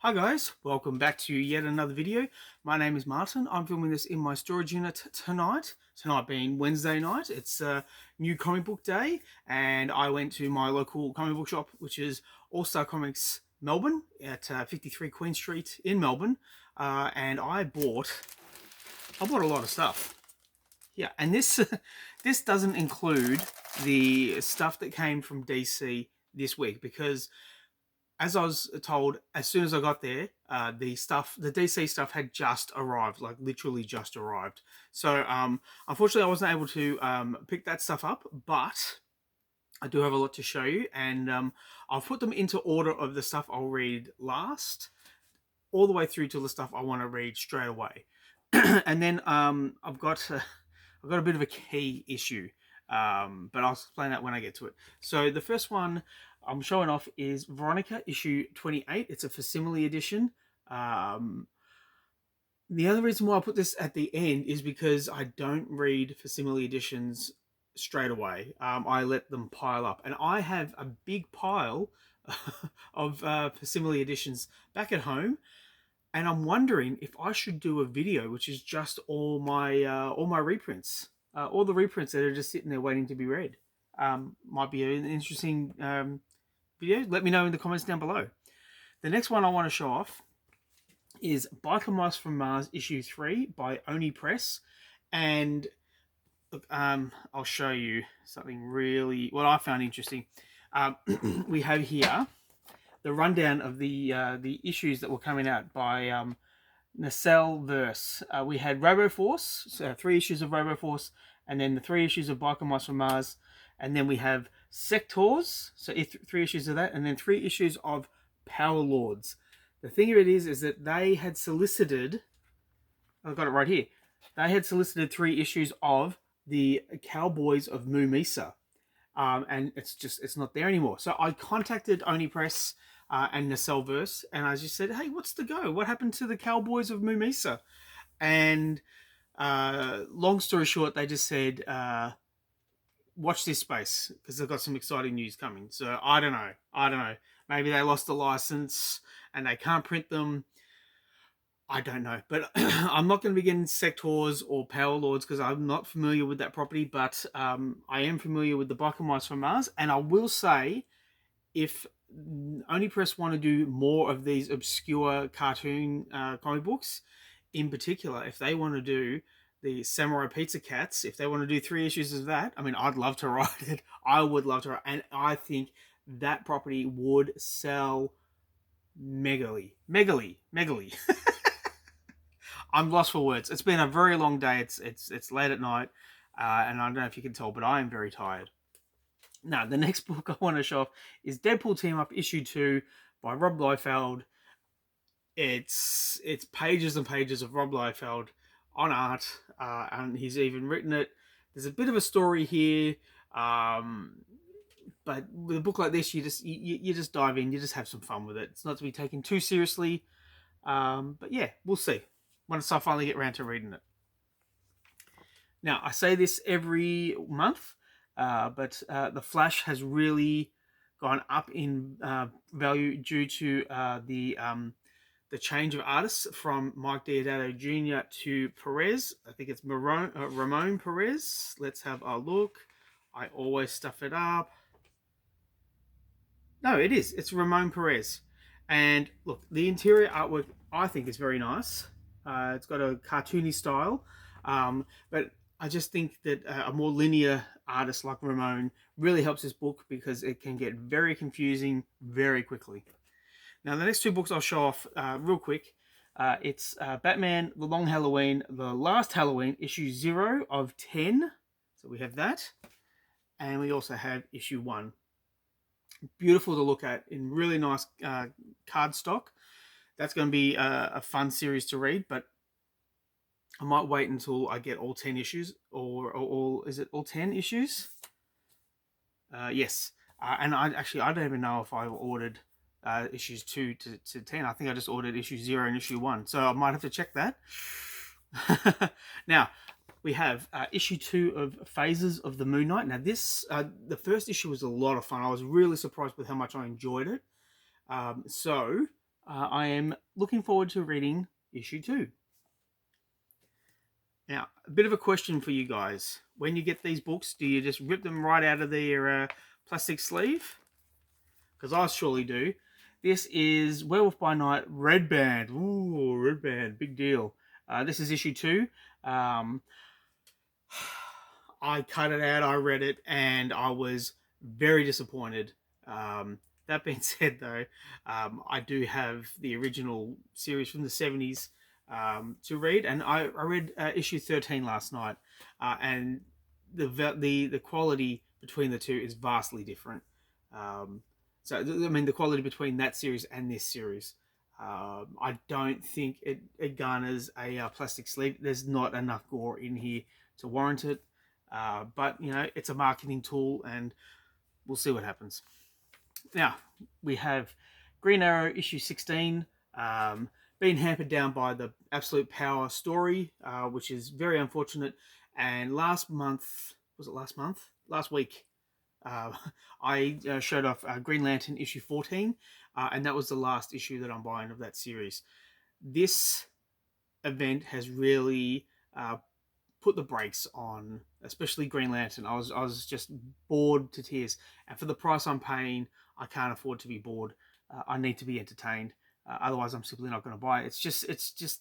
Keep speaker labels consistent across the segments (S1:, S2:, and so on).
S1: Hi guys, welcome back to yet another video. My name is Martin. I'm filming this in my storage unit tonight. Tonight being Wednesday night. It's a new comic book day and I went to my local comic book shop, which is Star Comics Melbourne at 53 Queen Street in Melbourne. And I bought a lot of stuff. Yeah, and this this doesn't include the stuff that came from DC this week because as I was told, as soon as I got there, the DC stuff had just arrived, like literally just arrived. So, unfortunately, I wasn't able to pick that stuff up, but I do have a lot to show you, and I'll put them into order of the stuff I'll read last, all the way through to the stuff I want to read straight away. And then I've got a bit of a key issue, but I'll explain that when I get to it. So the first one I'm showing off is Veronica issue 28. It's a facsimile edition. The other reason why I put this at the end is because I don't read facsimile editions straight away. I let them pile up, and I have a big pile of facsimile editions back at home. And I'm wondering if I should do a video which is just all my reprints, all the reprints that are just sitting there waiting to be read. Might be an interesting video. Let me know in the comments down below. The next one I want to show off is Biker Mice from Mars issue 3 by Oni Press, and look, I'll show you something really what I found interesting. We have here the rundown of the issues that were coming out by Nacelle Verse. We had RoboForce, so 3 issues of RoboForce, and then the 3 issues of Biker Mice from Mars, and then we have Sectors, so 3 issues of that, and then 3 issues of Power Lords. The thing of it is that they had solicited, I've got it right here, they had solicited 3 issues of the Cowboys of Mumisa. And it's not there anymore. So I contacted Oni Press and Nacelle and I just said, hey, what's the go? What happened to the Cowboys of Mumisa? And long story short, they just said, watch this space because they've got some exciting news coming. So I don't know. Maybe they lost the license and they can't print them. I don't know, but I'm not going to be getting Sectors or Power Lords because I'm not familiar with that property, but I am familiar with the Biker Mice from Mars, and I will say, if Oni Press want to do more of these obscure cartoon comic books, in particular, if they want to do the Samurai Pizza Cats, if they want to do 3 issues of that, I mean, I'd love to write it. I would love to write, and I think that property would sell megally. I'm lost for words. It's been a very long day. It's late at night, and I don't know if you can tell, but I am very tired. Now, the next book I want to show off is Deadpool Team Up issue 2 by Rob Liefeld. It's pages and pages of Rob Liefeld on art, and he's even written it. There's a bit of a story here, but with a book like this, you just dive in. You just have some fun with it. It's not to be taken too seriously, but yeah, we'll see once I finally get around to reading it. Now, I say this every month, but The Flash has really gone up in value due to the change of artists from Mike Deodato Jr. to Perez. I think it's Ramon Perez. Let's have a look. I always stuff it up. No, it is. It's Ramon Perez. And look, the interior artwork I think is very nice. It's got a cartoony style, but I just think that a more linear artist like Ramon really helps this book because it can get very confusing very quickly. Now, the next 2 books I'll show off real quick. It's Batman, The Long Halloween, The Last Halloween, issue 0 of 10. So we have that. And we also have issue 1. Beautiful to look at in really nice cardstock. That's going to be a fun series to read, but I might wait until I get all 10 issues, or is it all 10 issues? Yes. And I don't even know if I ordered issues 2 to 10. I think I just ordered issue 0 and issue 1. So I might have to check that. Now, we have issue 2 of Phases of the Moon Knight. Now, this, the first issue was a lot of fun. I was really surprised with how much I enjoyed it. So I am looking forward to reading issue 2. Now, a bit of a question for you guys. When you get these books, do you just rip them right out of their plastic sleeve? Because I surely do. This is Werewolf by Night Red Band. Ooh, Red Band, big deal. This is issue 2. Um, I cut it out, I read it, and I was very disappointed. That being said, though, I do have the original series from the 70s to read, and I read issue 13 last night, and the quality between the two is vastly different. So, I mean, the quality between that series and this series. I don't think it garners a plastic sleeve. There's not enough gore in here to warrant it. But, you know, it's a marketing tool, and we'll see what happens. Now, we have Green Arrow issue 16, being hampered down by the Absolute Power story, which is very unfortunate. And last month, was it last month? Last week, uh, I showed off Green Lantern issue 14, and that was the last issue that I'm buying of that series. This event has really put the brakes on, especially Green Lantern. I was just bored to tears, and for the price I'm paying, I can't afford to be bored. I need to be entertained. Otherwise, I'm simply not going to buy it. It's just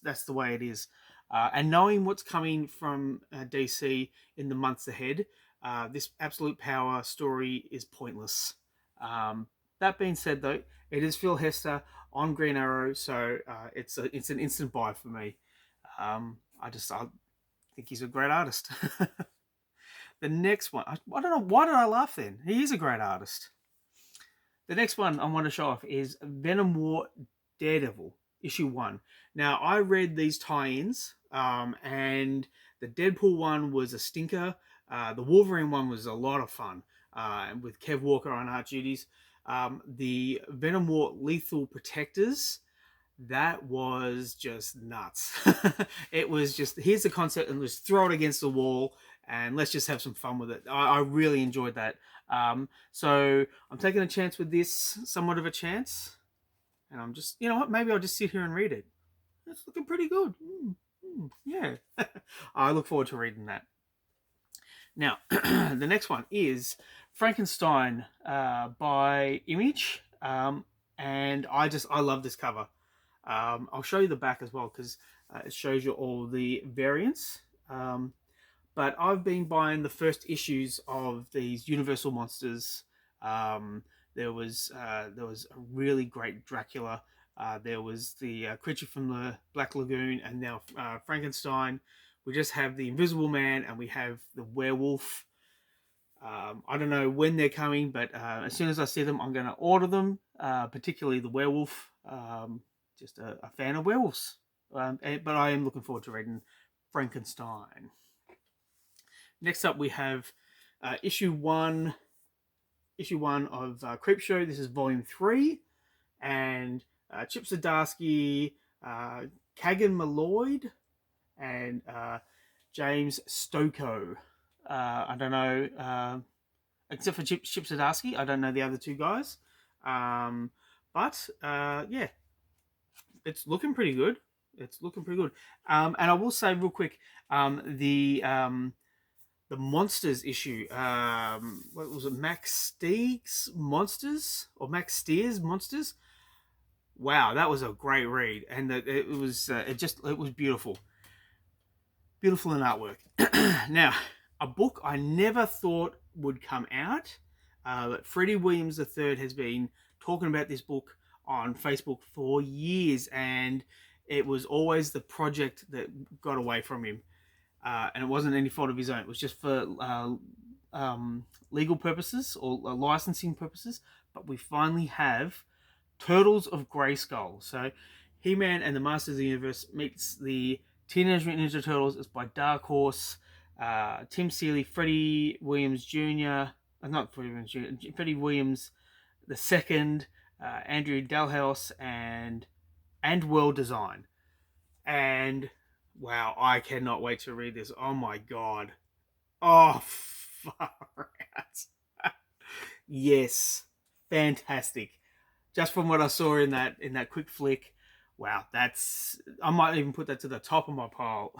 S1: that's the way it is. And knowing what's coming from DC in the months ahead, this Absolute Power story is pointless. That being said, though, it is Phil Hester on Green Arrow, so it's an instant buy for me. I think he's a great artist. The next one, I don't know, why did I laugh then? He is a great artist. The next one I want to show off is Venom War Daredevil, issue 1. Now, I read these tie-ins, and the Deadpool one was a stinker. The Wolverine one was a lot of fun, with Kev Walker on art duties. The Venom War Lethal Protectors, that was just nuts. It was just, here's the concept, and let's throw it against the wall and let's just have some fun with it. I really enjoyed that. So I'm taking a chance with this, somewhat of a chance, and I'm just, you know what, maybe I'll just sit here and read it. It's looking pretty good. Yeah. I look forward to reading that. Now, the next one is Frankenstein by Image, and I love this cover. I'll show you the back as well, because it shows you all the variants. But I've been buying the first issues of these Universal Monsters. There was a really great Dracula. There was the creature from the Black Lagoon, and now Frankenstein. We just have the Invisible Man, and we have the werewolf. I don't know when they're coming, but as soon as I see them, I'm going to order them, particularly the werewolf. Just a fan of werewolves. But I am looking forward to reading Frankenstein. Next up, we have issue 1 of Creepshow. This is volume 3. And Chip Zdarsky, Kagan Malloyd, and James Stokoe. I don't know, except for Chip Zdarsky, I don't know the other two guys. But yeah, it's looking pretty good. And I will say real quick, the Monsters issue, what was it, Max Steeg's Monsters, or Max Steer's Monsters? Wow, that was a great read, and it was beautiful in artwork. Now, a book I never thought would come out, but Freddie Williams III has been talking about this book on Facebook for years, and it was always the project that got away from him. And it wasn't any fault of his own. It was just for legal purposes or licensing purposes. But we finally have Turtles of Grayskull. So He-Man and the Masters of the Universe meets the Teenage Mutant Ninja Turtles. It's by Dark Horse. Tim Seeley, Freddie Williams Jr., not Freddie Williams Jr., Freddie Williams II, Andrew Dalhouse, and World Design. And wow, I cannot wait to read this. Oh my god. Oh, far out. Yes. Fantastic. just from what I saw in that quick flick, wow, I might even put that to the top of my pile.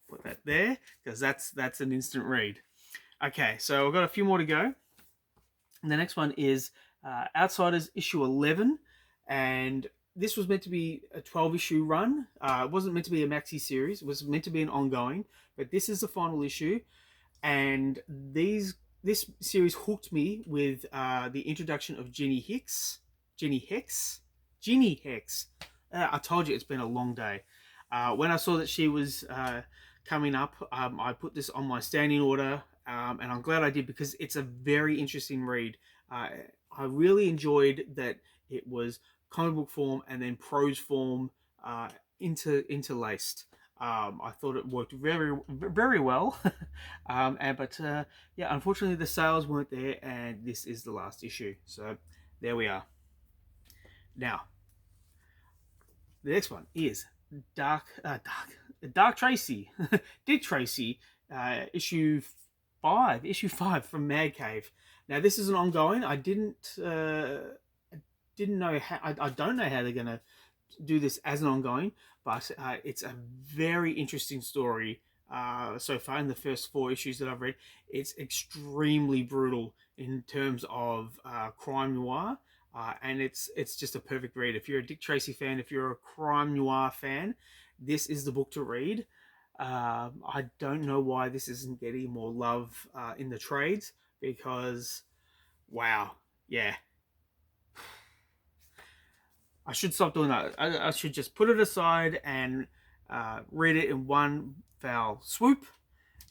S1: Put that there because that's an instant read. Okay, so I've got a few more to go. And the next one is Outsiders issue 11, and this was meant to be a 12-issue run. It wasn't meant to be a maxi series. It was meant to be an ongoing, but this is the final issue, and this series hooked me with the introduction of Ginny Hicks. Ginny Hex? Ginny Hex. I told you it's been a long day. When I saw that she was coming up, I put this on my standing order, and I'm glad I did because it's a very interesting read. I really enjoyed that it was comic book form and then prose form interlaced. I thought it worked very, very well. But yeah, unfortunately the sales weren't there, and this is the last issue. So there we are. Now, the next one is Dark Tracy, Dick Tracy, issue 5 from Mad Cave. Now this is an ongoing. I didn't know how. I don't know how they're gonna do this as an ongoing, but it's a very interesting story so far in the first 4 issues that I've read. It's extremely brutal in terms of crime noir, and it's just a perfect read. If you're a Dick Tracy fan, if you're a crime noir fan, this is the book to read. I don't know why this isn't getting more love in the trades, because wow, yeah, I should stop doing that. I should just put it aside and read it in one foul swoop,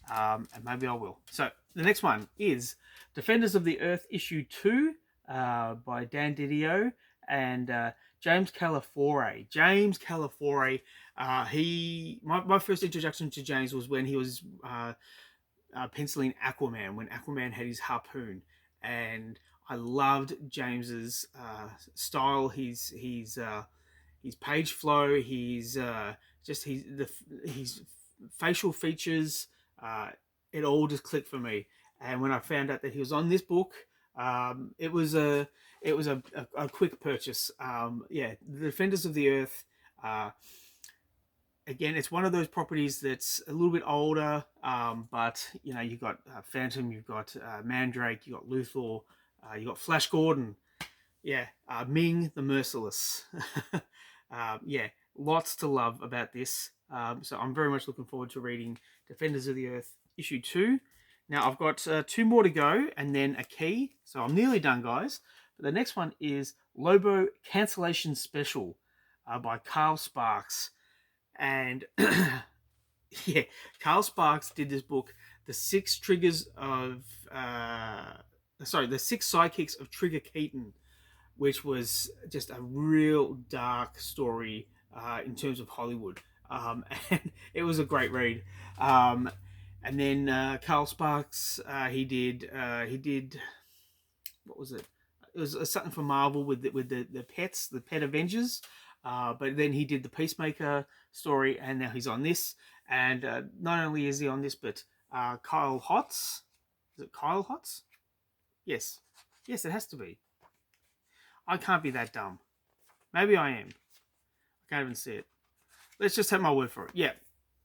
S1: and maybe I will. So the next one is Defenders of the Earth issue 2 by Dan Didio and James Calafiore. James Calafiore. My first introduction to James was when he was penciling Aquaman, when Aquaman had his harpoon, and I loved James's style. His page flow. His facial features. It all just clicked for me. And when I found out that he was on this book, it was a quick purchase. Yeah, The Defenders of the Earth. Again, it's one of those properties that's a little bit older, but you know, you've got Phantom, you've got Mandrake, you've got Luthor, you've got Flash Gordon, yeah, Ming the Merciless. Yeah, lots to love about this. So I'm very much looking forward to reading Defenders of the Earth issue 2. Now I've got 2 more to go and then a key, so I'm nearly done, guys. But the next one is Lobo Cancellation Special by Carl Sparks. And yeah, Carl Sparks did this book, The 6 Sidekicks of Trigger Keaton, which was just a real dark story in terms of Hollywood. And it was a great read. And then Carl Sparks, he did what was it? It was something for Marvel with the pets, the Pet Avengers. But then he did the Peacemaker story, and now he's on this. And not only is he on this, but Kyle Hotz. Is it Kyle Hotz? Yes. Yes, it has to be. I can't be that dumb. Maybe I am. I can't even see it. Let's just have my word for it. Yeah.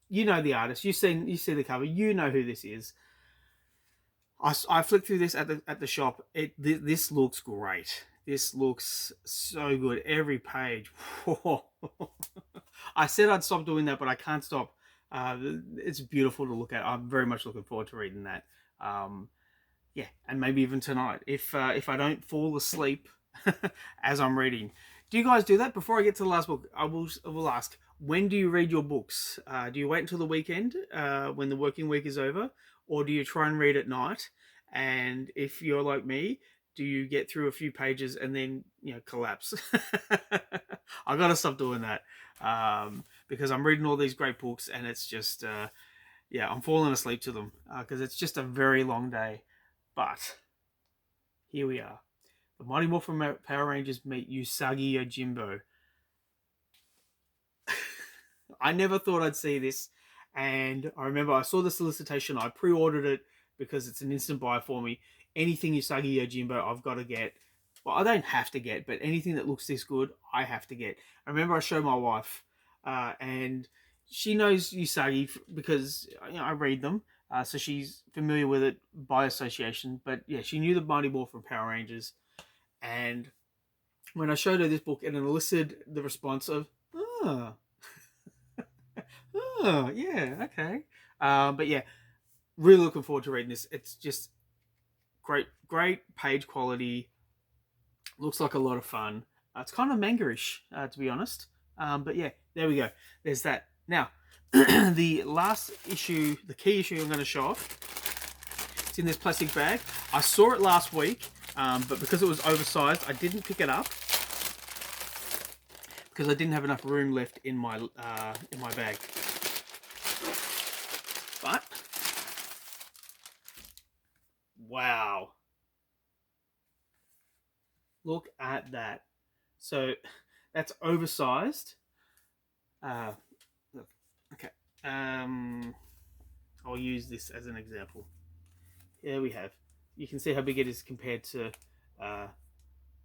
S1: You know the artist. You see the cover. You know who this is. I flicked through this at the shop. This looks great. This looks so good. Every page. I said I'd stop doing that, but I can't stop. It's beautiful to look at. I'm very much looking forward to reading that. Yeah, and maybe even tonight, if I don't fall asleep as I'm reading. Do you guys do that? Before I get to the last book, I will ask, when do you read your books? Do you wait until the weekend when the working week is over, or do you try and read at night? And if you're like me, do you get through a few pages and then, you know, collapse? I gotta stop doing that because I'm reading all these great books and it's just yeah, I'm falling asleep to them because it's just a very long day. But here we are. The Mighty Morphin Power Rangers meet Usagi Yojimbo. I never thought I'd see this, and I remember I saw the solicitation. I pre-ordered it because it's an instant buy for me. Anything Usagi Yojimbo, I've got to get. well, I don't have to get, but anything that looks this good, I have to get. I remember I showed my wife, and she knows Usagi because I read them, so she's familiar with it by association. But yeah, she knew the Mighty Morphin Power Rangers, and when I showed her this book, it elicited the response of, "Oh, oh, yeah, okay." But yeah, really looking forward to reading this. It's just great page quality. Looks like a lot of fun. It's kind of manga-ish, to be honest. But yeah, there we go. There's that. Now, the last issue, the key issue I'm going to show off, it's in this plastic bag. I saw it last week, but because it was oversized, I didn't pick it up because I didn't have enough room left in my bag. But wow, look at that. So that's oversized. Look, okay. I'll use this as an example. Here we have. You can see how big it is compared to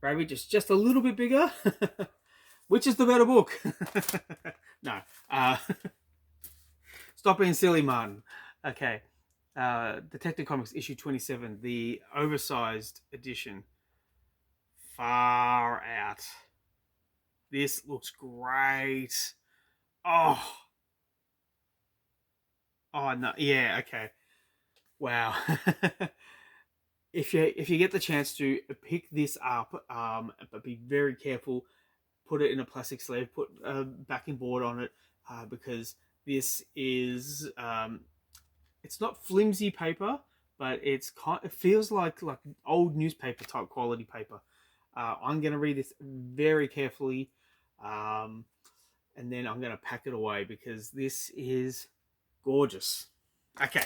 S1: Rabbit, just a little bit bigger. Which is the better book? No. Stop being silly, Martin. Okay. Detective Comics issue 27, the oversized edition. Far out. This looks great. Oh. Oh no. Yeah, okay. Wow. If you get the chance to pick this up, but be very careful. Put it in a plastic sleeve. Put a backing board on it, because this is it's not flimsy paper, but it feels like old newspaper type quality paper. I'm gonna read this very carefully, and then I'm gonna pack it away because this is gorgeous. Okay,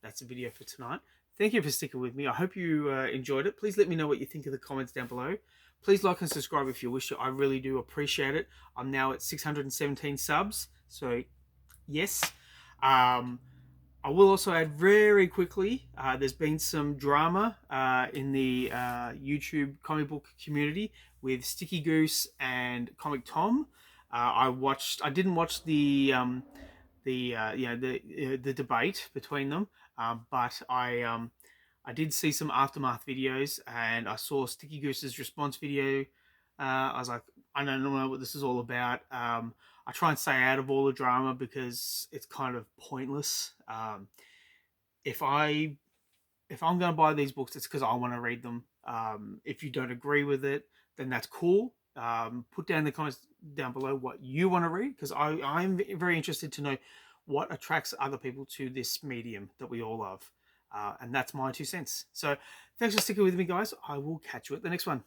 S1: that's the video for tonight. Thank you for sticking with me. I hope you enjoyed it. Please let me know what you think in the comments down below. Please like and subscribe if you wish to. I really do appreciate it. I'm now at 617 subs, so yes. I will also add very quickly, there's been some drama in the YouTube comic book community with Sticky Goose and Comic Tom. I didn't watch the the debate between them, but I did see some aftermath videos, and I saw Sticky Goose's response video. I was like, I don't know what this is all about. I try and stay out of all the drama because it's kind of pointless. If I'm going to buy these books, it's because I want to read them. If you don't agree with it, then that's cool. Put down in the comments down below what you want to read, because I'm very interested to know what attracts other people to this medium that we all love. And that's my 2 cents. So thanks for sticking with me, guys. I will catch you at the next one.